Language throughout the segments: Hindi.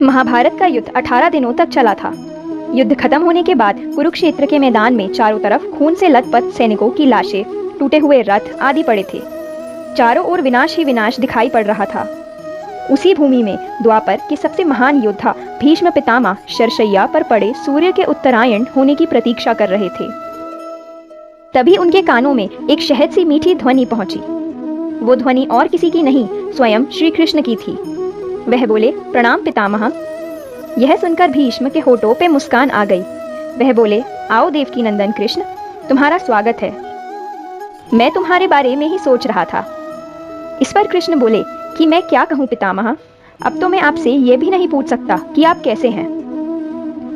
महाभारत का युद्ध 18 दिनों तक चला था। युद्ध खत्म होने के बाद कुरुक्षेत्र के मैदान में चारों तरफ खून से लथपथ सैनिकों की लाशें, टूटे हुए रथ आदि पड़े थे। चारों ओर विनाश ही विनाश दिखाई पड़ रहा था। उसी भूमि में द्वापर के सबसे महान योद्धा भीष्म पितामह शरशैया पर पड़े सूर्य के उत्तरायण होने की प्रतीक्षा कर रहे थे। तभी उनके कानों में एक शहद सी मीठी ध्वनि पहुंची। वो ध्वनि और किसी की नहीं, स्वयं श्री कृष्ण की थी। वह बोले, प्रणाम पितामह। यह सुनकर भीष्म के होठों पे मुस्कान आ गई। वह बोले, आओ देवकी नंदन कृष्ण, तुम्हारा स्वागत है। मैं तुम्हारे बारे में ही सोच रहा था। इस पर कृष्ण बोले कि मैं क्या कहूँ पितामह, अब तो मैं आपसे ये भी नहीं पूछ सकता कि आप कैसे हैं।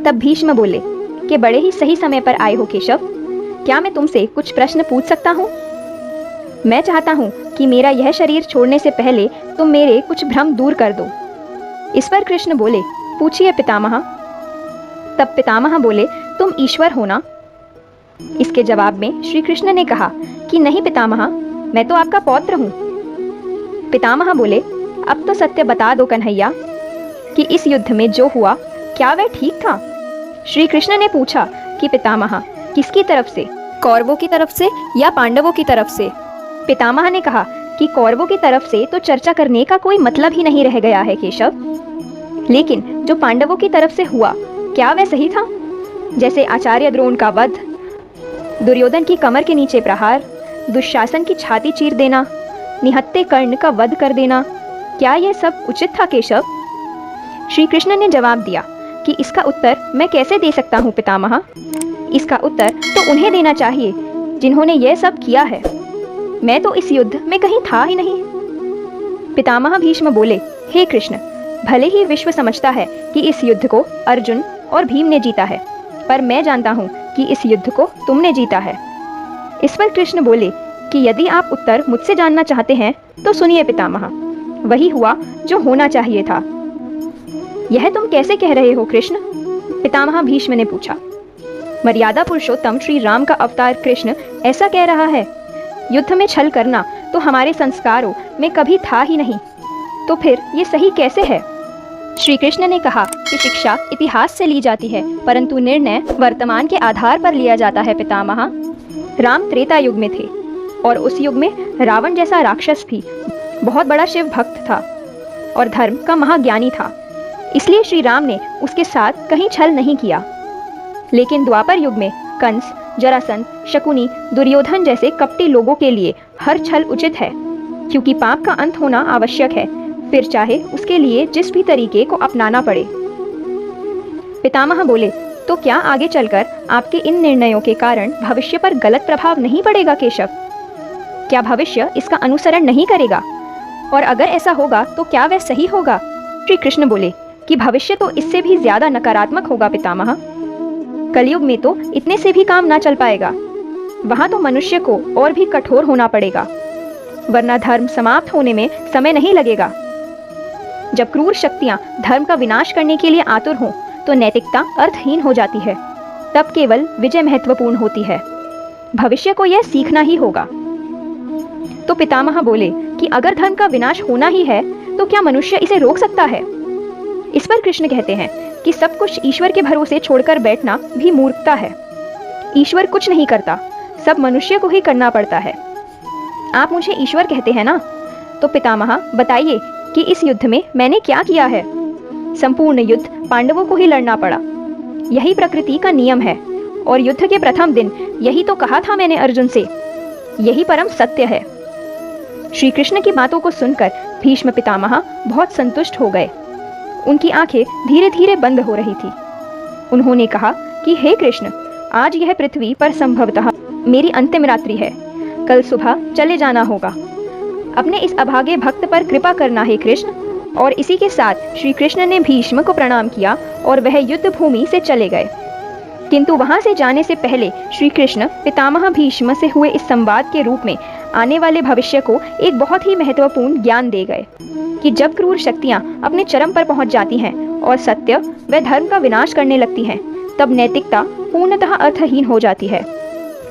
तब भीष्म बोले कि बड़े ही सही समय पर आए हो केशव, क्या मैं तुमसे कुछ प्रश्न पूछ सकता हूँ? मैं चाहता हूँ कि मेरा यह शरीर छोड़ने से पहले तुम मेरे कुछ भ्रम दूर कर दो। इस पर कृष्ण बोले, पूछिए पितामह। तब पितामह बोले, तुम ईश्वर हो ना? इसके जवाब में श्री कृष्ण ने कहा कि नहीं पितामह, मैं तो आपका पौत्र हूँ। पितामह बोले, अब तो सत्य बता दो कन्हैया कि इस युद्ध में जो हुआ क्या वह ठीक था? श्री कृष्ण ने पूछा कि पितामह, किसकी तरफ से, कौरवों की तरफ से या पांडवों की तरफ से? पितामह ने कहा कि कौरवों की तरफ से तो चर्चा करने का कोई मतलब ही नहीं रह गया है केशव, लेकिन जो पांडवों की तरफ से हुआ क्या वह सही था? जैसे आचार्य द्रोण का वध, दुर्योधन की कमर के नीचे प्रहार, दुशासन की छाती चीर देना, निहत्थे कर्ण का वध कर देना, क्या यह सब उचित था केशव? श्री कृष्ण ने जवाब दिया कि इसका उत्तर मैं कैसे दे सकता हूँ पितामह? इसका उत्तर तो उन्हें देना चाहिए जिन्होंने यह सब किया है। मैं तो इस युद्ध में कहीं था ही नहीं। पितामह भीष्म बोले, हे कृष्ण, भले ही विश्व समझता है कि इस युद्ध को अर्जुन और भीम ने जीता है, पर मैं जानता हूँ कि इस युद्ध को तुमने जीता है। इस पर कृष्ण बोले कि यदि आप उत्तर मुझसे जानना चाहते हैं तो सुनिए पितामह, वही हुआ जो होना चाहिए था। यह तुम कैसे कह रहे हो कृष्ण? पितामह भीष्म ने पूछा। मर्यादा पुरुषोत्तम श्री राम का अवतार कृष्ण ऐसा कह रहा है। युद्ध में छल करना तो हमारे संस्कारों में कभी था ही नहीं, तो फिर ये सही कैसे है? श्री कृष्ण ने कहा कि शिक्षा इतिहास से ली जाती है, परंतु निर्णय वर्तमान के आधार पर लिया जाता है पितामह। राम त्रेता युग में थे और उस युग में रावण जैसा राक्षस भी बहुत बड़ा शिव भक्त था और धर्म का महाज्ञानी था, इसलिए श्री राम ने उसके साथ कहीं छल नहीं किया। लेकिन द्वापर युग में कंस, जरासंध, शकुनी, दुर्योधन जैसे कपटी लोगों के लिए हर छल उचित है, क्योंकि पाप का अंत होना आवश्यक है, फिर चाहे उसके लिए जिस भी तरीके को अपनाना पड़े। पितामह बोले, तो क्या आगे चलकर आपके इन निर्णयों के कारण भविष्य पर गलत प्रभाव नहीं पड़ेगा केशव? क्या भविष्य इसका अनुसरण नहीं करेगा? और अगर ऐसा होगा तो क्या वह सही होगा? श्री कृष्ण बोले कि भविष्य तो इससे भी ज्यादा नकारात्मक होगा पितामह। कलयुग में तो इतने से भी काम ना चल पाएगा, वहां तो मनुष्य को और भी कठोर होना पड़ेगा, वरना धर्म समाप्त होने में समय नहीं लगेगा। जब क्रूर शक्तियां धर्म का विनाश करने के लिए आतुर हों, तो नैतिकता अर्थहीन हो जाती है, तब केवल विजय महत्वपूर्ण होती है। भविष्य को यह सीखना ही होगा। तो पितामह बोले कि अगर धर्म का विनाश होना ही है तो क्या मनुष्य इसे रोक सकता है? इस पर कृष्ण कहते हैं कि सब कुछ ईश्वर के भरोसे छोड़कर बैठना भी मूर्खता है। ईश्वर कुछ नहीं करता, सब मनुष्य को ही करना पड़ता है। आप मुझे ईश्वर कहते हैं ना? तो पितामह बताइए कि इस युद्ध में मैंने क्या किया है? संपूर्ण युद्ध पांडवों को ही लड़ना पड़ा, यही प्रकृति का नियम है, और युद्ध के प्रथम दिन यही तो कहा था मैंने अर्जुन से, यही परम सत्य है। श्री कृष्ण की बातों को सुनकर भीष्म पितामह बहुत संतुष्ट हो गए। उनकी आंखें धीरे धीरे बंद हो रही थी। उन्होंने कहा कि हे कृष्ण, आज यह पृथ्वी पर संभवतः मेरी अंतिम रात्रि है, कल सुबह चले जाना होगा। अपने इस अभागे भक्त पर कृपा करना है कृष्ण। और इसी के साथ श्री कृष्ण ने भीष्म को प्रणाम किया और वह युद्ध भूमि से चले गए। किंतु वहां से जाने से पहले श्री कृष्ण पितामह भीष्म से हुए इस संवाद के रूप में आने वाले भविष्य को एक बहुत ही महत्वपूर्ण ज्ञान दे गए कि जब क्रूर शक्तियां अपने चरम पर पहुंच जाती हैं और सत्य व धर्म का विनाश करने लगती हैं, तब नैतिकता पूर्णतः अर्थहीन हो जाती है।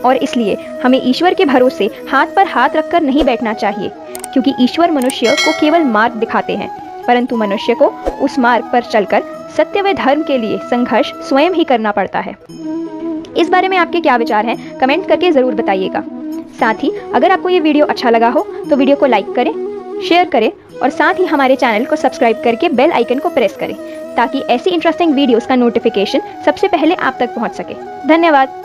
और इसलिए हमें ईश्वर के भरोसे हाथ पर हाथ रखकर नहीं बैठना चाहिए, क्योंकि ईश्वर मनुष्य को केवल मार्ग दिखाते हैं परंतु मनुष्य को उस मार्ग पर चलकर सत्य व धर्म के लिए संघर्ष स्वयं ही करना पड़ता है। इस बारे में आपके क्या विचार हैं, कमेंट करके ज़रूर बताइएगा। साथ ही अगर आपको ये वीडियो अच्छा लगा हो तो वीडियो को लाइक करें, शेयर करें और साथ ही हमारे चैनल को सब्सक्राइब करके बेल आइकन को प्रेस करें ताकि ऐसी इंटरेस्टिंग वीडियोस का नोटिफिकेशन सबसे पहले आप तक पहुंच सके। धन्यवाद।